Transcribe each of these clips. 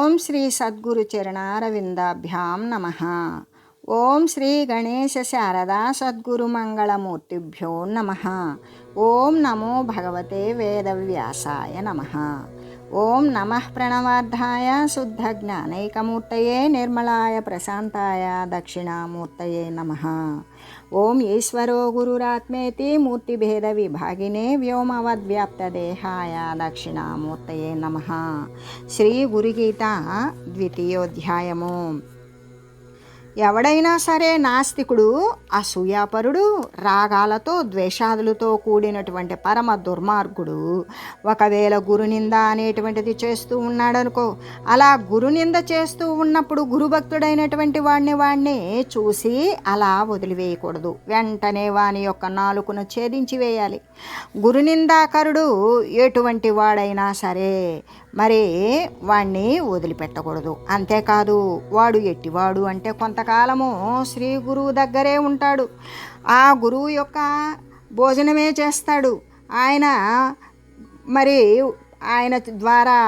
ఓం శ్రీ సద్గురు చరణారవిందాభ్యాం నమః. ఓం శ్రీ గణేశ శారదా సద్గురు మంగళమూర్తిభ్యో నమః. ఓం నమో భగవతే వేదవ్యాసాయ నమః. ఓం నమః ప్రణవార్థాయ శుద్ధ జ్ఞానైకమూర్తయే నిర్మలాయ ప్రశాంతాయ దక్షిణామూర్తయే నమః. ఓం ఈశ్వరో గురురాత్మేతి మూర్తిభేద విభాగినే వ్యోమవద్వ్యాప్తదేహాయ దక్షిణామూర్తయే నమః. శ్రీ గురుగీత ద్వితీయోధ్యాయము. ఎవడైనా సరే నాస్తికుడు, అసూయాపరుడు, రాగాలతో ద్వేషాదులతో కూడినటువంటి పరమ దుర్మార్గుడు ఒకవేళ గురునింద అనేటువంటిది చేస్తూ ఉన్నాడనుకో, అలా గురునింద చేస్తూ ఉన్నప్పుడు గురుభక్తుడైనటువంటి వాడిని చూసి అలా వదిలివేయకూడదు. వెంటనే వాని యొక్క నాలుకను ఛేదించి వేయాలి. గురునిందాకరుడు ఎటువంటి వాడైనా సరే మరి వాణ్ణి వదిలిపెట్టకూడదు. అంతేకాదు, వాడు ఎట్టివాడు అంటే కొంతకాలము శ్రీ గురువు దగ్గరే ఉంటాడు, ఆ గురువు యొక్క భోజనమే చేస్తాడు. ఆయన ద్వారా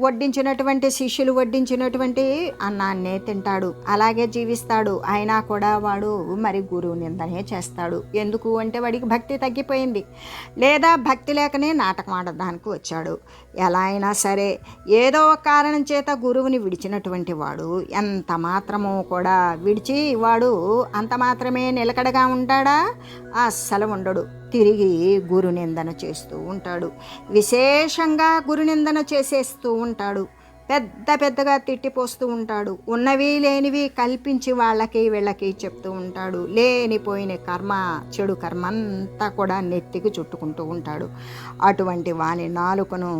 వడ్డించినటువంటి శిష్యులు వడ్డించినటువంటి అన్నాన్నే తింటాడు, అలాగే జీవిస్తాడు. అయినా కూడా వాడు మరి గురువు నిందనే చేస్తాడు. ఎందుకు అంటే వాడికి భక్తి తగ్గిపోయింది, లేదా భక్తి లేకనే నాటకం ఆడడానికి వచ్చాడు. ఎలా అయినా సరే ఏదో ఒక కారణం చేత గురువుని విడిచినటువంటి వాడు ఎంత మాత్రమో కూడా వాడు అంత మాత్రమే నిలకడగా ఉంటాడా? అస్సలు ఉండడు. తిరిగి గురునిందన చేస్తూ ఉంటాడు. విశేషంగా గురునిందన చేసేస్తూ ఉంటాడు. పెద్దగా తిట్టిపోస్తూ ఉంటాడు. ఉన్నవి లేనివి కల్పించి వీళ్ళకి చెప్తూ ఉంటాడు. లేనిపోయిన చెడు కర్మ అంతా కూడా నెత్తికి చుట్టుకుంటూ ఉంటాడు. అటువంటి వాని నాలుకను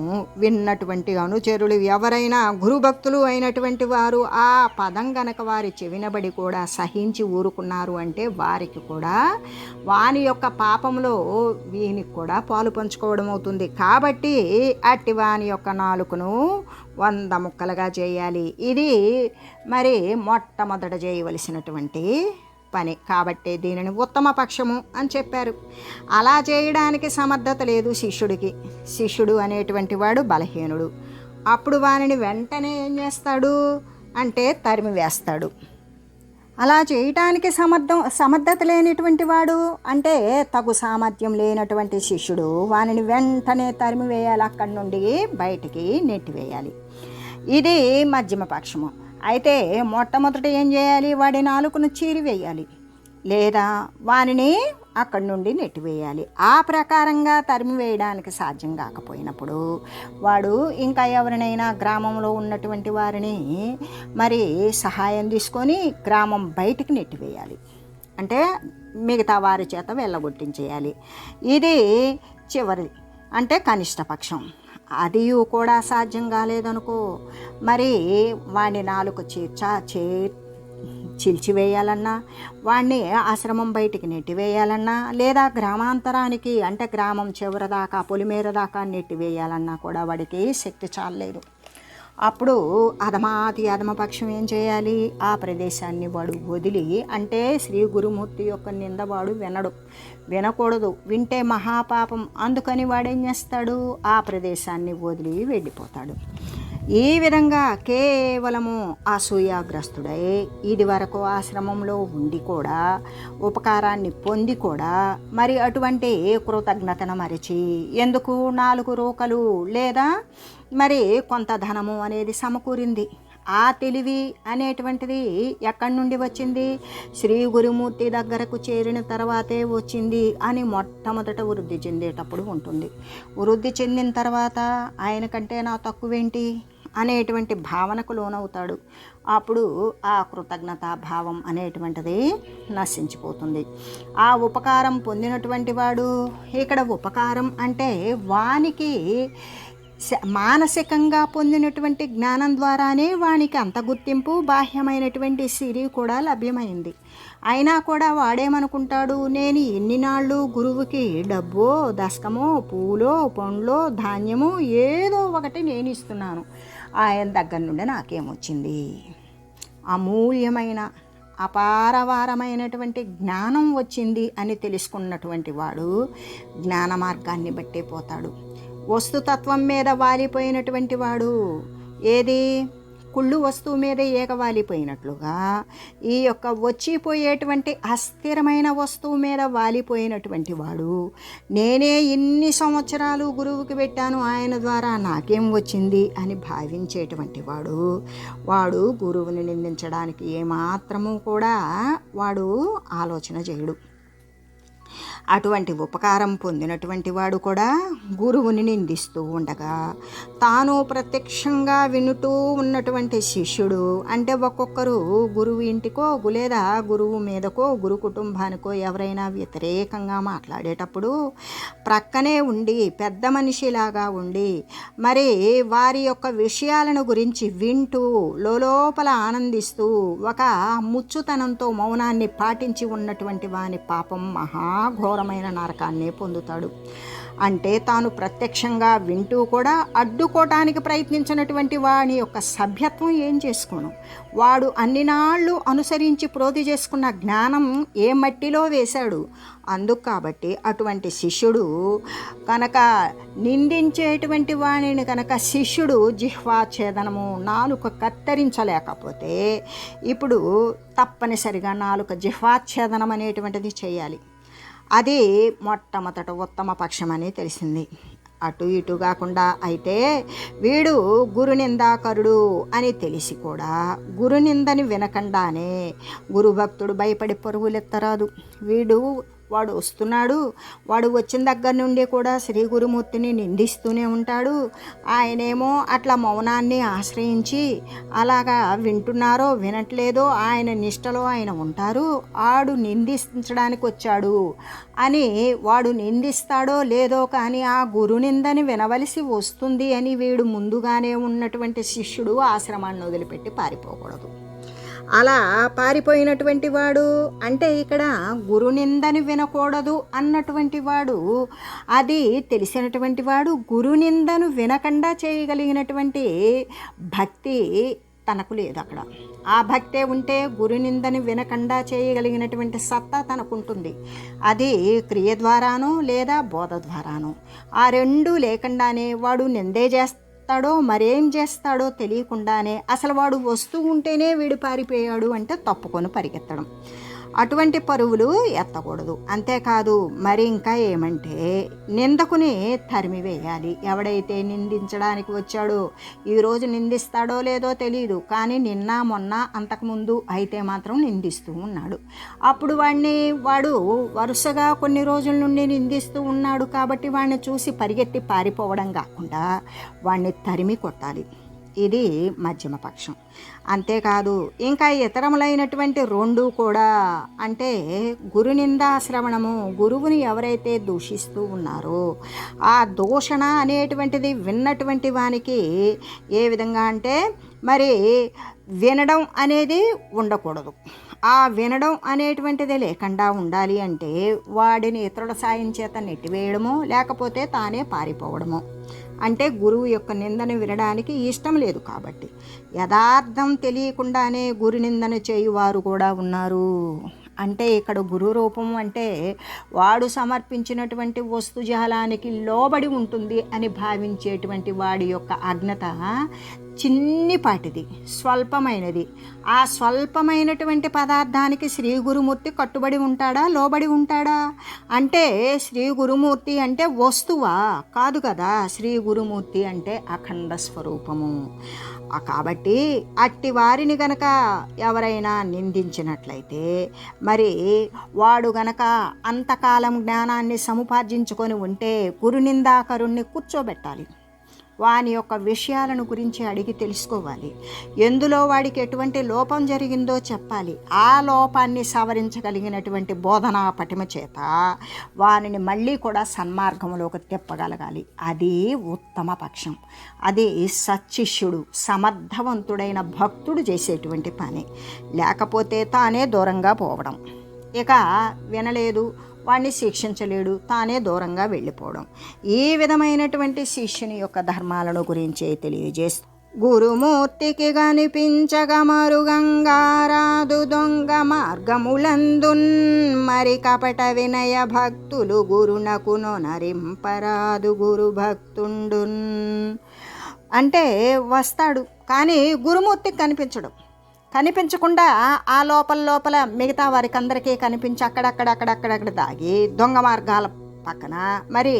విన్నటువంటి అనుచరులు ఎవరైనా గురుభక్తులు అయినటువంటి వారు ఆ పదం గనక వారి చెవినబడి కూడా సహించి ఊరుకున్నారు అంటే వారికి కూడా వాని యొక్క పాపంలో వీనికి కూడా పాలు పంచుకోవడం అవుతుంది. కాబట్టి అట్టి వాని యొక్క నాలుకను 100 ముక్కలుగా చేయాలి. ఇది మరి మొట్టమొదట చేయవలసినటువంటి పని. కాబట్టి దీనిని ఉత్తమ పక్షము అని చెప్పారు. అలా చేయడానికి సమర్థత లేదు శిష్యుడికి. శిష్యుడు అనేటువంటి వాడు బలహీనుడు. అప్పుడు వానిని వెంటనే ఏం చేస్తాడు అంటే తరిమి వేస్తాడు. అలా చేయటానికి సమర్థత లేనిటువంటి వాడు అంటే తగు సామర్థ్యం లేనటువంటి శిష్యుడు వానిని వెంటనే తరిమి వేయాలి, అక్కడి నుండి బయటికి నెట్టివేయాలి. ఇది మధ్యమ పక్షము. అయితే మొట్టమొదట ఏం చేయాలి? వాడి నాలుకను చీరివేయాలి, లేదా వానిని అక్కడి నుండి నెట్టివేయాలి. ఆ ప్రకారంగా తరిమివేయడానికి సాధ్యం కాకపోయినప్పుడు వాడు ఇంకా ఎవరినైనా గ్రామంలో ఉన్నటువంటి వారిని మరి సహాయం తీసుకొని గ్రామం బయటికి నెట్టివేయాలి, అంటే మిగతా వారి చేత వెళ్ళగొట్టించేయాలి. ఇది చివరిది, అంటే కనిష్ట పక్షం. అది కూడా సాధ్యం కాలేదనుకో, మరి వాడిని నాలుక చీల్చివేయాలన్నా, వాడిని ఆశ్రమం బయటికి నెట్టివేయాలన్నా, లేదా గ్రామాంతరానికి అంటే గ్రామం చివరి దాకా పొలిమేర దాకా నెట్టివేయాలన్నా కూడా వాడికి శక్తి చాలలేదు. అప్పుడు అధమపక్షం ఏం చేయాలి? ఆ ప్రదేశాన్ని వాడు వదిలి, అంటే శ్రీ గురుమూర్తి యొక్క నింద వాడు వినకూడదు. వింటే మహాపాపం. అందుకని వాడేం చేస్తాడు? ఆ ప్రదేశాన్ని వదిలి వెళ్ళిపోతాడు. ఈ విధంగా కేవలము అసూయాగ్రస్తుడై ఇది వరకు ఆశ్రమంలో ఉండి కూడా ఉపకారాన్ని పొంది కూడా మరి అటువంటి కృతజ్ఞతను మరిచి ఎందుకు 4 రూకలు లేదా మరి కొంత ధనము అనేది సమకూరింది. ఆ తెలివి అనేటువంటిది ఎక్కడి నుండి వచ్చింది? శ్రీ గురుమూర్తి దగ్గరకు చేరిన తర్వాతే వచ్చింది అని మొట్టమొదట వృద్ధి చెందేటప్పుడు ఉంటుంది. వృద్ధి చెందిన తర్వాత ఆయన కంటే నా తక్కువేంటి అనేటువంటి భావనకు లోనవుతాడు. అప్పుడు ఆ కృతజ్ఞతా భావం అనేటువంటిది నశించిపోతుంది. ఆ ఉపకారం పొందినటువంటి వాడు, ఇక్కడ ఉపకారం అంటే వానికి మానసికంగా పొందినటువంటి జ్ఞానం ద్వారానే వానికి అంత గుర్తింపు, బాహ్యమైనటువంటి సిరి కూడా లభ్యమైంది. అయినా కూడా వాడేమనుకుంటాడు? నేను ఎన్ని నాళ్ళు గురువుకి డబ్బో, దశకమో, పూలో, పండ్లో, ధాన్యమో ఏదో ఒకటి నేను ఇస్తున్నాను, ఆయన దగ్గర నుండి నాకేమొచ్చింది? అమూల్యమైన అపారవారమైనటువంటి జ్ఞానం వచ్చింది అని తెలుసుకున్నటువంటి వాడు జ్ఞాన మార్గాన్ని బట్టే పోతాడు. వస్తుతత్వం మీద వాలిపోయినటువంటి వాడు ఏది కుళ్ళు వస్తువు మీద ఏగవాలిపోయినట్లుగా ఈ యొక్క వచ్చిపోయేటువంటి అస్థిరమైన వస్తువు మీద వాలిపోయినటువంటి వాడు నేనే ఇన్ని సంవత్సరాలు గురువుకి పెట్టాను, ఆయన ద్వారా నాకేం వచ్చింది అని భావించేటువంటి వాడు గురువుని నిందించడానికి ఏమాత్రము కూడా వాడు ఆలోచన చేయడు. అటువంటి ఉపకారం పొందినటువంటి వాడు కూడా గురువుని నిందిస్తూ ఉండగా తాను ప్రత్యక్షంగా వినుతూ ఉన్నటువంటి శిష్యుడు, అంటే ఒక్కొక్కరు గురువు ఇంటికో లేదా గురువు మీదకో గురు కుటుంబానికో ఎవరైనా వ్యతిరేకంగా మాట్లాడేటప్పుడు ప్రక్కనే ఉండి పెద్ద మనిషిలాగా ఉండి మరి వారి యొక్క విషయాలను గురించి వింటూ లోపల ఆనందిస్తూ ఒక ముచ్చుతనంతో మౌనాన్ని పాటించి ఉన్నటువంటి వాని పాపం మహాఘోరమైన నరకాన్నే పొందుతాడు. అంటే తాను ప్రత్యక్షంగా వింటూ కూడా అడ్డుకోవటానికి ప్రయత్నించినటువంటి వాని యొక్క సభ్యత్వం ఏం చేసుకోను, వాడు అన్ని నాళ్ళు అనుసరించి ప్రోధి చేసుకున్న జ్ఞానం ఏ మట్టిలో వేశాడు. అందుకు కాబట్టి అటువంటి శిష్యుడు కనుక నిందించేటువంటి వాణిని కనుక శిష్యుడు జిహ్వాఛేదనము నాలుక కత్తిరించలేకపోతే ఇప్పుడు తప్పనిసరిగా నాలుక జిహ్వాఛేదనం అనేటువంటిది చేయాలి. అది మొట్టమొదట ఉత్తమ పక్షమని తెలిసింది. అటు ఇటు కాకుండా అయితే వీడు గురునిందాకరుడు అని తెలిసి కూడా గురునిందని వినకుండానే గురుభక్తుడు భయపడి పరుగులెత్తరాదు. వాడు వస్తున్నాడు, వాడు వచ్చిన దగ్గర నుండి కూడా శ్రీ గురుమూర్తిని నిందిస్తూనే ఉంటాడు. ఆయనేమో అట్లా మౌనాన్ని ఆశ్రయించి అలాగా వింటున్నారో వినట్లేదో ఆయన నిష్టలో ఆయన ఉంటారు. ఆడు నిందించడానికి వచ్చాడు అని వాడు నిందిస్తాడో లేదో కానీ ఆ గురునిందని వినవలసి వస్తుంది అని వీడు ముందుగానే ఉన్నటువంటి శిష్యుడు ఆశ్రమాన్ని వదిలిపెట్టి పారిపోకూడదు. అలా పారిపోయినటువంటి వాడు అంటే ఇక్కడ గురునిందని వినకూడదు అన్నటువంటి వాడు, అది తెలిసినటువంటి వాడు గురునిందను వినకుండా చేయగలిగినటువంటి భక్తి తనకు లేదు. అక్కడ ఆ భక్తే ఉంటే గురునిందని వినకుండా చేయగలిగినటువంటి సత్తా తనకుంటుంది. అది క్రియ ద్వారానో లేదా బోధ ద్వారానో. ఆ రెండు లేకుండానే వాడు నిందే చేస్తాడో మరేం చేస్తాడో తెలియకుండానే అసలు వాడు వస్తూ ఉంటేనే వీడు పారిపోయాడు అంటే తప్పుకొని పరిగెత్తడం, అటువంటి పరువులు ఎత్తకూడదు. అంతేకాదు మరి ఇంకా ఏమంటే నిందకుని తరిమి వేయాలి. ఎవడైతే నిందించడానికి వచ్చాడో ఈరోజు నిందిస్తాడో లేదో తెలియదు, కానీ నిన్న మొన్న అంతకుముందు అయితే మాత్రం నిందిస్తూ ఉన్నాడు. అప్పుడు వాడు వరుసగా కొన్ని రోజుల నుండి నిందిస్తూ ఉన్నాడు కాబట్టి వాడిని చూసి పరిగెత్తి పారిపోవడం కాకుండా వాడిని తరిమి కొట్టాలి. ఇది మధ్యమ పక్షం. అంతేకాదు ఇంకా ఇతరములైనటువంటి రెండు కూడా, అంటే గురునిందా శ్రవణము, గురువుని ఎవరైతే దూషిస్తూ ఉన్నారో ఆ దూషణ అనేటువంటిది విన్నటువంటి వానికి ఏ విధంగా అంటే మరి వినడం అనేది ఉండకూడదు. ఆ వినడం అనేటువంటిది లేకుండా ఉండాలి అంటే వాడిని ఇతరుల సాయం చేత నెట్టివేయడమో లేకపోతే తానే పారిపోవడమో. అంటే గురువు యొక్క నిందను వినడానికి ఇష్టం లేదు కాబట్టి యథార్థం తెలియకుండానే గురు నిందన చేయువారు కూడా ఉన్నారు. అంటే ఇక్కడ గురు రూపం అంటే వాడు సమర్పించినటువంటి వస్తుజాలానికి లోబడి ఉంటుంది అని భావించేటువంటి వాడి యొక్క అజ్ఞత చిన్నిపాటిది, స్వల్పమైనది. ఆ స్వల్పమైనటువంటి పదార్థానికి శ్రీ గురుమూర్తి కట్టుబడి ఉంటాడా, లోబడి ఉంటాడా? అంటే శ్రీ గురుమూర్తి అంటే వస్తువా? కాదు కదా. శ్రీ గురుమూర్తి అంటే అఖండ స్వరూపము. కాబట్టి అట్టి వారిని గనక ఎవరైనా నిందించినట్లయితే మరి వాడు గనక అంతకాలం జ్ఞానాన్ని సముపార్జించుకొని ఉంటే గురునిందాకరుణ్ణి కూర్చోబెట్టాలి. వాని యొక్క విషయాలను గురించి అడిగి తెలుసుకోవాలి. ఎందులో వాడికి ఎటువంటి లోపం జరిగిందో చెప్పాలి. ఆ లోపాన్ని సవరించగలిగినటువంటి బోధనా పటిమ చేత వానిని మళ్ళీ కూడా సన్మార్గంలోకి తిప్పగలగాలి. అది ఉత్తమ పక్షం. అది సచ్చిష్యుడు, సమర్థవంతుడైన భక్తుడు చేసేటువంటి పని. లేకపోతే తానే దూరంగా పోవడం, ఇక వినలేదు వాడిని శిక్షించలేడు, తానే దూరంగా వెళ్ళిపోవడం. ఈ విధమైనటువంటి శిష్యుని యొక్క ధర్మాలను గురించి తెలియజేస్తూ గురుమూర్తికి కనిపించగా మరుగంగారాదు దొంగ మార్గములందున్ మరి కపట వినయ భక్తులు గురునకు నొనరింపరాదు గురు భక్తుండున్. అంటే వస్తాడు, కానీ గురుమూర్తికి కనిపించకుండా ఆ లోపల మిగతా వారికి అందరికీ కనిపించి అక్కడక్కడ దాగి దొంగ మార్గాల పక్కన మరి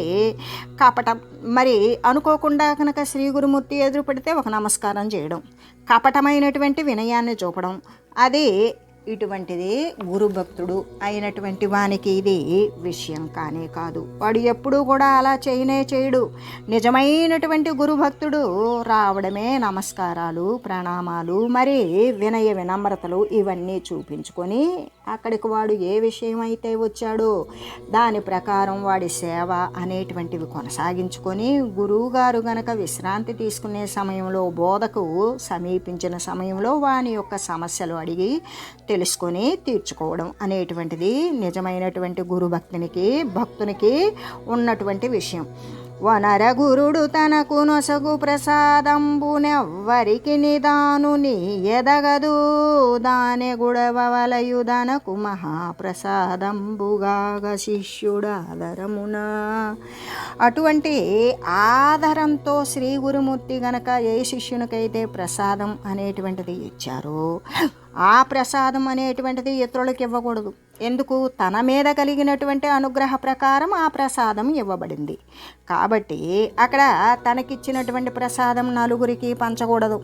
కపటం, మరి అనుకోకుండా కనుక శ్రీ గురుమూర్తి ఎదురు పెడితే ఒక నమస్కారం చేయడం, కపటమైనటువంటి వినయాన్ని చూపడం, అది ఇటువంటిది గురుభక్తుడు అయినటువంటి వానికి ఇది విషయం కానే కాదు. వాడు ఎప్పుడూ కూడా అలా చేయడు. నిజమైనటువంటి గురుభక్తుడు రావడమే నమస్కారాలు, ప్రణామాలు, మరి వినయ వినమ్రతలు ఇవన్నీ చూపించుకొని అక్కడికి వాడు ఏ విషయం అయితే వచ్చాడో దాని ప్రకారం వాడి సేవ అనేటువంటివి కొనసాగించుకొని గురువుగారు గనక విశ్రాంతి తీసుకునే సమయంలో, బోధకు సమీపించిన సమయంలో వాని యొక్క సమస్యలు అడిగి తెలుసుకొని తీర్చుకోవడం అనేటువంటిది నిజమైనటువంటి భక్తునికి ఉన్నటువంటి విషయం. వనరగురుడు తనకు నొసగు ప్రసాదంబునెవ్వరికి నిదాను ఎదగదు, దానె గుడవలయుదనకు మహాప్రసాదంబుగాగ శిష్యుడాదరమున. అటువంటి ఆదరంతో శ్రీ గురుమూర్తి గనక ఏ శిష్యునికైతే ప్రసాదం అనేటువంటిది ఇచ్చారో ఆ ప్రసాదం అనేటువంటిది ఇతరులకు ఇవ్వకూడదు. ఎందుకు? తన మీద కలిగినటువంటి అనుగ్రహ ప్రకారం ఆ ప్రసాదం ఇవ్వబడింది కాబట్టి అక్కడ తనకిచ్చినటువంటి ప్రసాదం నలుగురికి పంచకూడదు.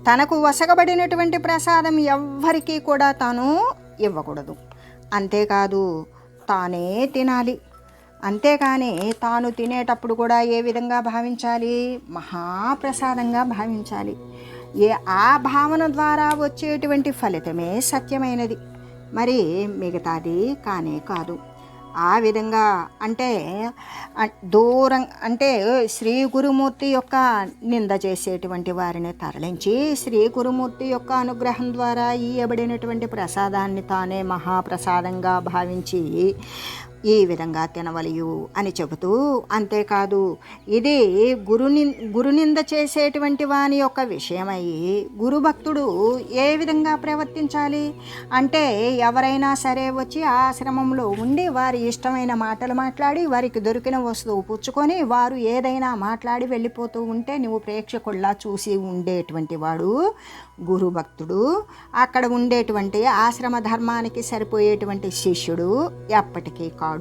తనకు వసగబడినటువంటి ప్రసాదం ఎవ్వరికీ కూడా తాను ఇవ్వకూడదు. అంతేకాదు తానే తినాలి. అంతేకాని తాను తినేటప్పుడు కూడా ఏ విధంగా భావించాలి? మహాప్రసాదంగా భావించాలి. ఆ భావన ద్వారా వచ్చేటువంటి ఫలితమే సత్యమైనది, మరి మిగతాది కానే కాదు. ఆ విధంగా అంటే దూరం అంటే శ్రీ గురుమూర్తి యొక్క నింద చేసేటువంటి వారిని తరలించి శ్రీ గురుమూర్తి యొక్క అనుగ్రహం ద్వారా ఇయ్యబడినటువంటి ప్రసాదాన్ని తానే మహాప్రసాదంగా భావించి ఈ విధంగా తినవలయు అని చెబుతూ, అంతేకాదు ఇది గురునింద చేసేటువంటి వాని యొక్క విషయమయ్యి గురుభక్తుడు ఏ విధంగా ప్రవర్తించాలి అంటే, ఎవరైనా సరే వచ్చి ఆశ్రమంలో ఉండి వారి ఇష్టమైన మాటలు మాట్లాడి వారికి దొరికిన వస్తువు పుచ్చుకొని వారు ఏదైనా మాట్లాడి వెళ్ళిపోతూ ఉంటే నువ్వు ప్రేక్షకుల్లా చూసి ఉండేటువంటి వాడు గురుభక్తుడు. అక్కడ ఉండేటువంటి ఆశ్రమ ధర్మానికి సరిపోయేటువంటి శిష్యుడు ఎప్పటికీ కాడు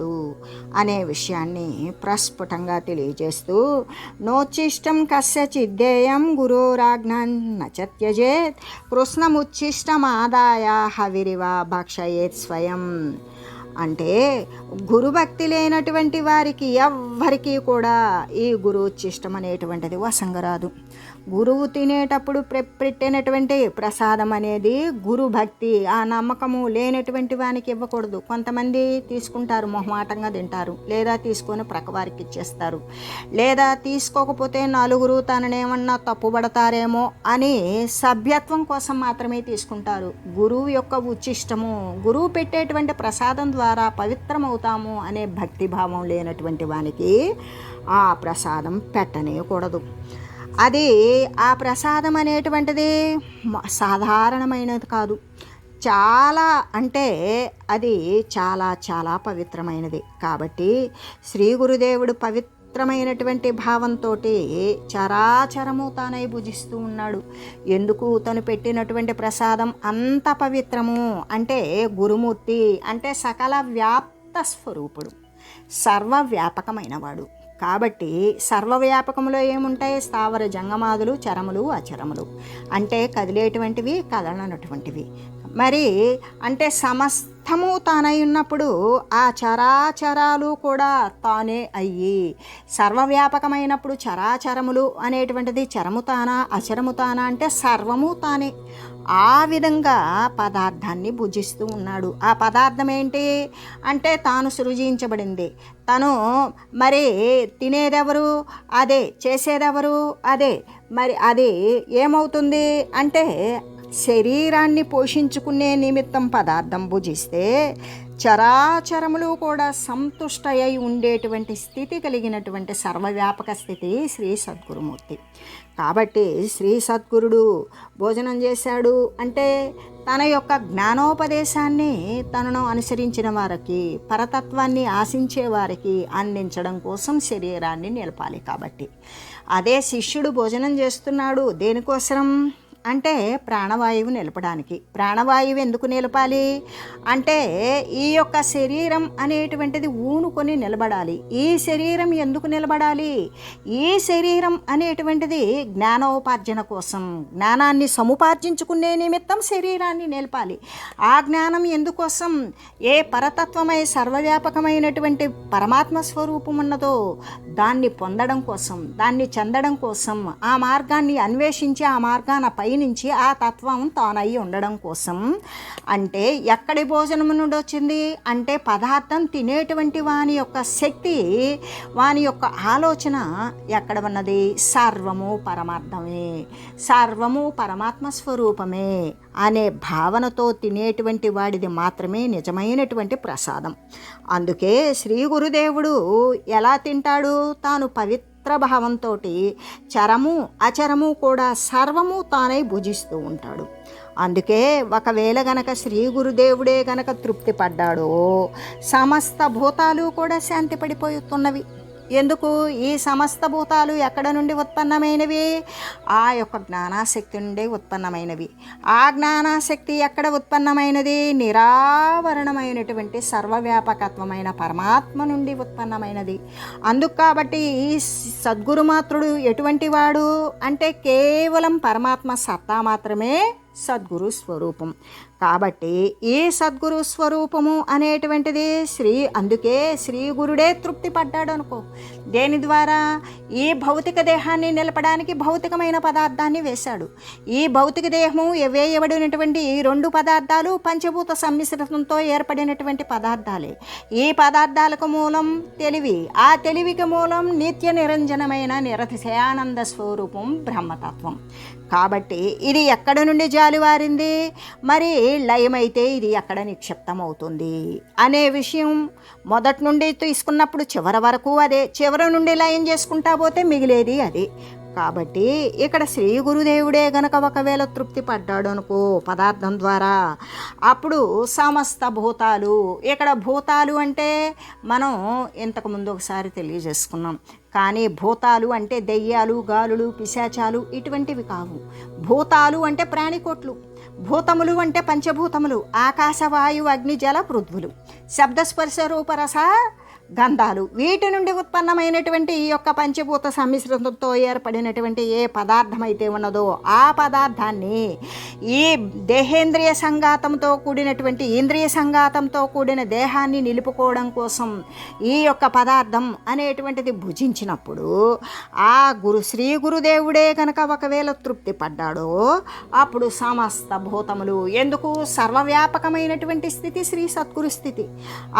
అనే విషయాన్ని ప్రస్ఫుటంగా తెలియజేస్తూ, నోచ్చిష్టం కస్యచిద్దేయం గురోరాజ్ఞాం నచత్యజేత్ కృష్ణముచ్చిష్టమాదాయ హవిరివా భక్షయేత్ స్వయం. అంటే గురుభక్తి లేనటువంటి వారికి ఎవ్వరికీ కూడా ఈ గురువుచ్చిష్టం అనేటువంటిది వసంగరాదు. గురువు తినేటప్పుడు పెట్టినటువంటి ప్రసాదం అనేది గురుభక్తి ఆ నమ్మకము లేనటువంటి వానికి ఇవ్వకూడదు. కొంతమంది తీసుకుంటారు, మొహమాటంగా తింటారు, లేదా తీసుకొని ప్రక్కవారికి ఇచ్చేస్తారు, లేదా తీసుకోకపోతే నలుగురు తననేమన్నా తప్పుపడతారేమో అని సభ్యత్వం కోసం మాత్రమే తీసుకుంటారు. గురువు యొక్క ఉచ్చిష్టము, గురువు పెట్టేటువంటి ప్రసాదం ద్వారా పవిత్రమవుతాము అనే భక్తిభావం లేనటువంటి వానికి ఆ ప్రసాదం పెట్టనేయకూడదు. అది ఆ ప్రసాదం అనేటువంటిది సాధారణమైనది కాదు, చాలా అంటే అది చాలా చాలా పవిత్రమైనది. కాబట్టి శ్రీ గురుదేవుడు పవిత్రమైనటువంటి భావంతో చరాచరము తానై భుజిస్తూ ఉన్నాడు. ఎందుకు? తను పెట్టినటువంటి ప్రసాదం అంత పవిత్రము అంటే గురుమూర్తి అంటే సకల వ్యాప్త స్వరూపుడు, సర్వవ్యాపకమైనవాడు. కాబట్టి సర్వవ్యాపకంలో ఏముంటాయి? స్థావర జంగమాదులు, చరములు, అచరములు అంటే కదిలేటువంటివి, కదలనటువంటివి. మరి అంటే సమస్తము తానై ఉన్నప్పుడు ఆ చరాచరాలు కూడా తానే అయ్యి సర్వవ్యాపకమైనప్పుడు చరాచరములు అనేటువంటిది చరము తానా అచరము తానా అంటే సర్వము తానే. ఆ విధంగా పదార్థాన్ని భుజిస్తూ ఉన్నాడు. ఆ పదార్థం ఏంటి అంటే తాను సృజించబడింది. తను మరి తినేదెవరు? అదే. చేసేదెవరు? అదే. మరి అది ఏమవుతుంది అంటే శరీరాన్ని పోషించుకునే నిమిత్తం పదార్థం భుజిస్తే చరాచరములు కూడా సంతుష్టయ్యి ఉండేటువంటి స్థితి కలిగినటువంటి సర్వవ్యాపక స్థితి శ్రీ సద్గురుమూర్తి. కాబట్టి శ్రీ సద్గురుడు భోజనం చేశాడు అంటే తన యొక్క జ్ఞానోపదేశాన్ని తనను అనుసరించిన వారికి, పరతత్వాన్ని ఆశించే వారికి అందించడం కోసం శరీరాన్ని నిలపాలి. కాబట్టి అదే శిష్యుడు భోజనం చేస్తున్నాడు దేనికోసం అంటే ప్రాణవాయువు నిలపడానికి. ప్రాణవాయువు ఎందుకు నిలపాలి అంటే ఈ యొక్క శరీరం అనేటువంటిది ఊనుకొని నిలబడాలి. ఈ శరీరం ఎందుకు నిలబడాలి? ఈ శరీరం అనేటువంటిది జ్ఞానోపార్జన కోసం, జ్ఞానాన్ని సముపార్జించుకునే నిమిత్తం శరీరాన్ని నిలపాలి. ఆ జ్ఞానం ఎందుకోసం? ఏ పరతత్వమై సర్వవ్యాపకమైనటువంటి పరమాత్మ స్వరూపం ఉన్నదో దాన్ని పొందడం కోసం, దాన్ని చెందడం కోసం, ఆ మార్గాన్ని అన్వేషించి ఆ మార్గాన నుంచి ఆ తత్వం తానై ఉండడం కోసం. అంటే ఎక్కడి భోజనం నుండి వచ్చింది అంటే పదార్థం తినేటువంటి వాని యొక్క శక్తి, వాని యొక్క ఆలోచన ఎక్కడ ఉన్నది? సర్వము పరమార్థమే, సర్వము పరమాత్మ స్వరూపమే అనే భావనతో తినేటువంటి వాడిది మాత్రమే నిజమైనటువంటి ప్రసాదం. అందుకే శ్రీ గురుదేవుడు ఎలా తింటాడు? తాను భావంతో చరము అచరము కూడా సర్వము తానై భుజిస్తూ ఉంటాడు. అందుకే ఒకవేళ గనక శ్రీ గురుదేవుడే గనక తృప్తి పడ్డాడో సమస్త భూతాలు కూడా శాంతి పడిపోతున్నవి. ఎందుకు? ఈ సమస్త భూతాలు ఎక్కడ నుండి ఉత్పన్నమైనవి? ఆ యొక్క జ్ఞానాశక్తి నుండి ఉత్పన్నమైనవి. ఆ జ్ఞానాశక్తి ఎక్కడ ఉత్పన్నమైనది? నిరావరణమైనటువంటి సర్వవ్యాపకత్వమైన పరమాత్మ నుండి ఉత్పన్నమైనది. అందుకు కాబట్టి ఈ సద్గురుమాత్రుడు ఎటువంటి వాడు అంటే కేవలం పరమాత్మ సత్తా మాత్రమే సద్గురు స్వరూపం. కాబట్టి ఈ సద్గురు స్వరూపము అనేటువంటిది అందుకే శ్రీ గురుడే తృప్తి పడ్డాడు అనుకో. దేని ద్వారా? ఈ భౌతిక దేహాన్ని నిలపడానికి భౌతికమైన పదార్థాన్ని వేశాడు. ఈ భౌతిక దేహము వేయబడినటువంటి ఈ రెండు పదార్థాలు పంచభూత సమ్మిశ్రణంతో ఏర్పడినటువంటి పదార్థాలే. ఈ పదార్థాలకు మూలం తెలివి, ఆ తెలివికి మూలం నిత్య నిరంజనమైన నిరతిశయానంద స్వరూపం బ్రహ్మతత్వం. కాబట్టి ఇది ఎక్కడ నుండి జాలివారింది? మరి లయమైతే ఇది ఎక్కడ నిక్షిప్తం అవుతుంది అనే విషయం మొదటి నుండి తీసుకున్నప్పుడు చివరి వరకు అదే, చివరి నుండి లయం చేసుకుంటా పోతే మిగిలేది అదే. కాబట్టి ఇక్కడ శ్రీ గురుదేవుడే గనక ఒకవేళ తృప్తి పడ్డాడు అనుకో పదార్థం ద్వారా, అప్పుడు సమస్త భూతాలు, ఇక్కడ భూతాలు అంటే మనం ఇంతకుముందు ఒకసారి తెలియజేసుకున్నాం. కానీ భూతాలు అంటే దెయ్యాలు, గాలులు, పిశాచాలు ఇటువంటివి కావు. భూతాలు అంటే ప్రాణికోట్లు, భూతములు అంటే పంచభూతములు, ఆకాశ వాయు అగ్ని జల పృథ్వులు, శబ్దస్పర్శ రూపరస గంధాలు, వీటి నుండి ఉత్పన్నమైనటువంటి ఈ యొక్క పంచభూత సమ్మిశ్రణతో ఏర్పడినటువంటి ఏ పదార్థం అయితే ఉన్నదో ఆ పదార్థాన్ని ఈ దేహేంద్రియ సంఘాతంతో కూడినటువంటి ఇంద్రియ సంఘాతంతో కూడిన దేహాన్ని నిలుపుకోవడం కోసం ఈ యొక్క పదార్థం అనేటువంటిది భుజించినప్పుడు ఆ శ్రీ గురుదేవుడే కనుక ఒకవేళ తృప్తి పడ్డాడో అప్పుడు సమస్త భూతములు, ఎందుకు సర్వవ్యాపకమైనటువంటి స్థితి శ్రీ సద్గురు స్థితి,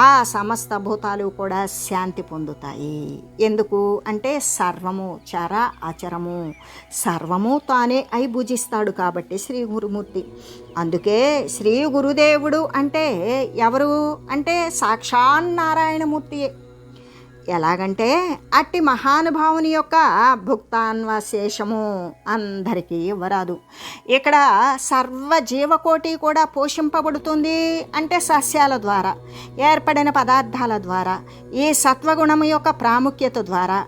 ఆ సమస్త భూతాలు కూడా శాంతి పొందుతాయి. ఎందుకు అంటే సర్వము చర అచరము సర్వము తానే అయి భుజిస్తాడు కాబట్టి శ్రీ గురుమూర్తి. అందుకే శ్రీ గురుదేవుడు అంటే ఎవరు అంటే సాక్షాన్నారాయణమూర్తియే. ఎలాగంటే అట్టి మహానుభావుని యొక్క భుక్తాన్వశేషము అందరికీ ఇవ్వరాదు. ఇక్కడ సర్వ జీవకోటి కూడా పోషింపబడుతుంది అంటే సస్యాల ద్వారా, ఏర్పడిన పదార్థాల ద్వారా, ఈ సత్వగుణము యొక్క ప్రాముఖ్యత ద్వారా,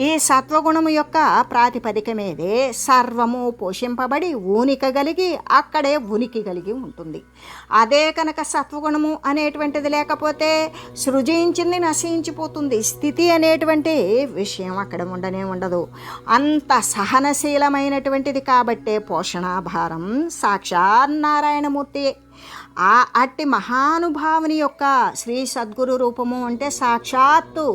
ఈ సత్వగుణము యొక్క ప్రాతిపదిక మీదే సర్వము పోషింపబడి ఊనిక కలిగి అక్కడే ఉనికి కలిగి ఉంటుంది. అదే కనుక సత్వగుణము అనేటువంటిది లేకపోతే సృజించింది నశించిపోతుంది. స్థితి అనేటువంటి విషయం అక్కడ ఉండనే ఉండదు. అంత సహనశీలమైనటువంటిది కాబట్టే పోషణాభారం సాక్షాన్నారాయణమూర్తి. ఆ అట్టి మహానుభావుని యొక్క శ్రీ సద్గురు రూపము అంటే సాక్షాత్తు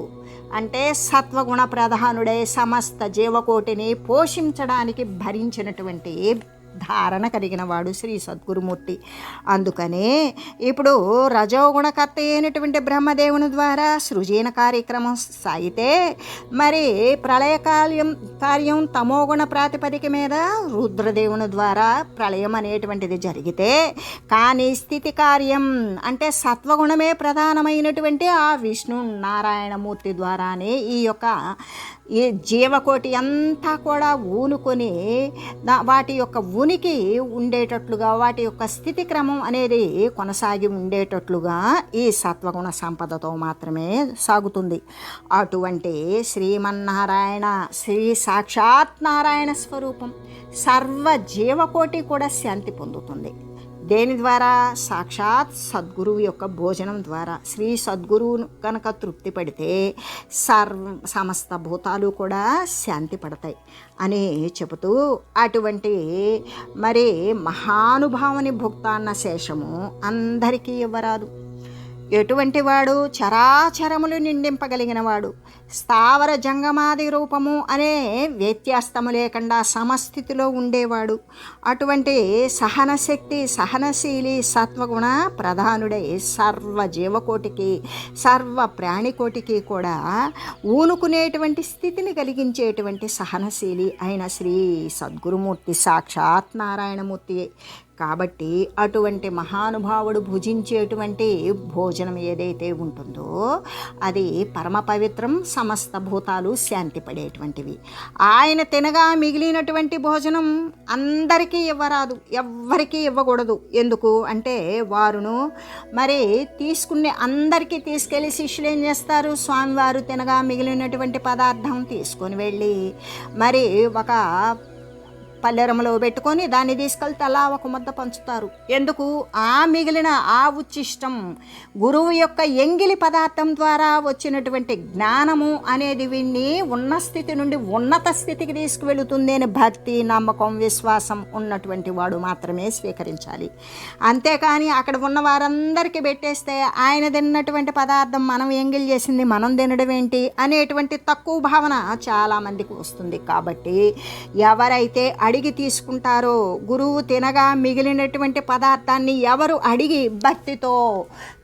అంటే సత్వగుణ ప్రధానుడే సమస్త జీవకోటిని పోషించడానికి భరించినటువంటి ధారణ కలిగిన వాడు శ్రీ సద్గురుమూర్తి. అందుకనే ఇప్పుడు రజోగుణకర్త అయినటువంటి బ్రహ్మదేవుని ద్వారా సృజన కార్యక్రమం సాగితే మరి కార్యం తమోగుణ ప్రాతిపదిక మీద రుద్రదేవుని ద్వారా ప్రళయం అనేటువంటిది జరిగితే, కానీ స్థితి కార్యం అంటే సత్వగుణమే ప్రధానమైనటువంటి ఆ విష్ణు నారాయణమూర్తి ద్వారానే ఈ యొక్క ఈ జీవకోటి అంతా కూడా ఊనుకొని వాటి యొక్క ఉనికి ఉండేటట్లుగా, వాటి యొక్క స్థితి క్రమం అనేది కొనసాగి ఉండేటట్లుగా ఈ సత్వగుణ సంపదతో మాత్రమే సాగుతుంది. అటువంటి శ్రీమన్నారాయణ, శ్రీ సాక్షాత్ నారాయణ స్వరూపం సర్వ జీవకోటి కూడా శాంతి పొందుతుంది. దేని ద్వారా? సాక్షాత్ సద్గురువు యొక్క భోజనం ద్వారా. శ్రీ సద్గురువు కనుక తృప్తి పడితే సమస్త భూతాలు కూడా శాంతి పడతాయి అని చెబుతూ, అటువంటి మరి మహానుభావుని భుక్తాన్న శేషము అందరికీ ఇవ్వరాదు. ఎటువంటి వాడు? చరాచరములు నిండింపగలిగిన వాడు, స్థావర జంగమాది రూపము అనే వ్యత్యాస్తము లేకుండా సమస్థితిలో ఉండేవాడు. అటువంటి సహనశక్తి, సహనశీలి, సత్వగుణ ప్రధానుడై సర్వ జీవకోటికి, సర్వ ప్రాణికోటికి కూడా ఊనుకునేటువంటి స్థితిని కలిగించేటువంటి సహనశీలి అయిన శ్రీ సద్గురుమూర్తి సాక్షాత్ నారాయణమూర్తి. కాబట్టి అటువంటి మహానుభావుడు భుజించేటువంటి భోజనం ఏదైతే ఉంటుందో అది పరమ పవిత్రం, సమస్త భూతాలు శాంతి పడేటువంటివి. ఆయన తినగా మిగిలినటువంటి భోజనం అందరికీ ఇవ్వరాదు, ఎవ్వరికీ ఇవ్వకూడదు. ఎందుకు అంటే వారును మరి తీసుకునే అందరికీ తీసుకెళ్ళి శిష్యులు ఏం చేస్తారు? స్వామివారు తినగా మిగిలినటువంటి పదార్థం తీసుకొని వెళ్ళి మరి ఒక పల్లెరంలో పెట్టుకొని దాన్ని తీసుకెళ్తే అలా ఒక ముద్ద పంచుతారు. ఎందుకు? ఆ మిగిలిన ఆ ఉచ్చిష్టం గురువు యొక్క ఎంగిలి పదార్థం ద్వారా వచ్చినటువంటి జ్ఞానము అనేది వీడిని ఉన్న స్థితి నుండి ఉన్నత స్థితికి తీసుకువెళుతుంది అని భక్తి, నమ్మకం, విశ్వాసం ఉన్నటువంటి వాడు మాత్రమే స్వీకరించాలి. అంతేకాని అక్కడ ఉన్న వారందరికీ పెట్టేస్తే ఆయన తిన్నటువంటి పదార్థం మనం ఎంగిలి చేసింది మనం తినడం ఏంటి అనేటువంటి తక్కువ భావన చాలామందికి వస్తుంది. కాబట్టి ఎవరైతే అడిగి తీసుకుంటారో, గురువు తినగా మిగిలినటువంటి పదార్థాన్ని ఎవరు అడిగి భక్తితో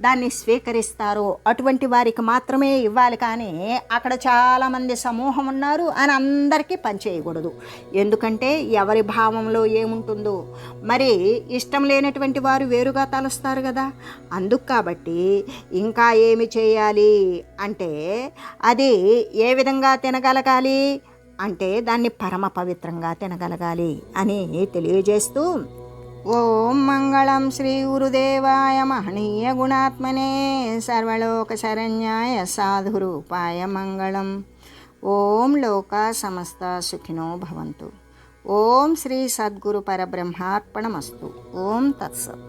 దాన్ని స్వీకరిస్తారో అటువంటి వారికి మాత్రమే ఇవ్వాలి. కానీ అక్కడ చాలామంది సమూహం ఉన్నారు అని అందరికీ పనిచేయకూడదు. ఎందుకంటే ఎవరి భావంలో ఏముంటుందో మరి ఇష్టం లేనటువంటి వారు వేరుగా తలుస్తారు కదా. అందుకు కాబట్టి ఇంకా ఏమి చేయాలి అంటే అది ఏ విధంగా తినగలగాలి అంటే దాన్ని పరమ పవిత్రంగా తినగలగాలి అని తెలియజేస్తూ, ఓం మంగళం శ్రీ గురుదేవాయ మహనీయ గుణాత్మనే సర్వలోక శరణ్యాయ సాధురూపాయ మంగళం. ఓం లోకా సమస్త సుఖినో భవంతు. ఓం శ్రీ సద్గురు పరబ్రహ్మార్పణమస్తు. ఓం తత్సత్.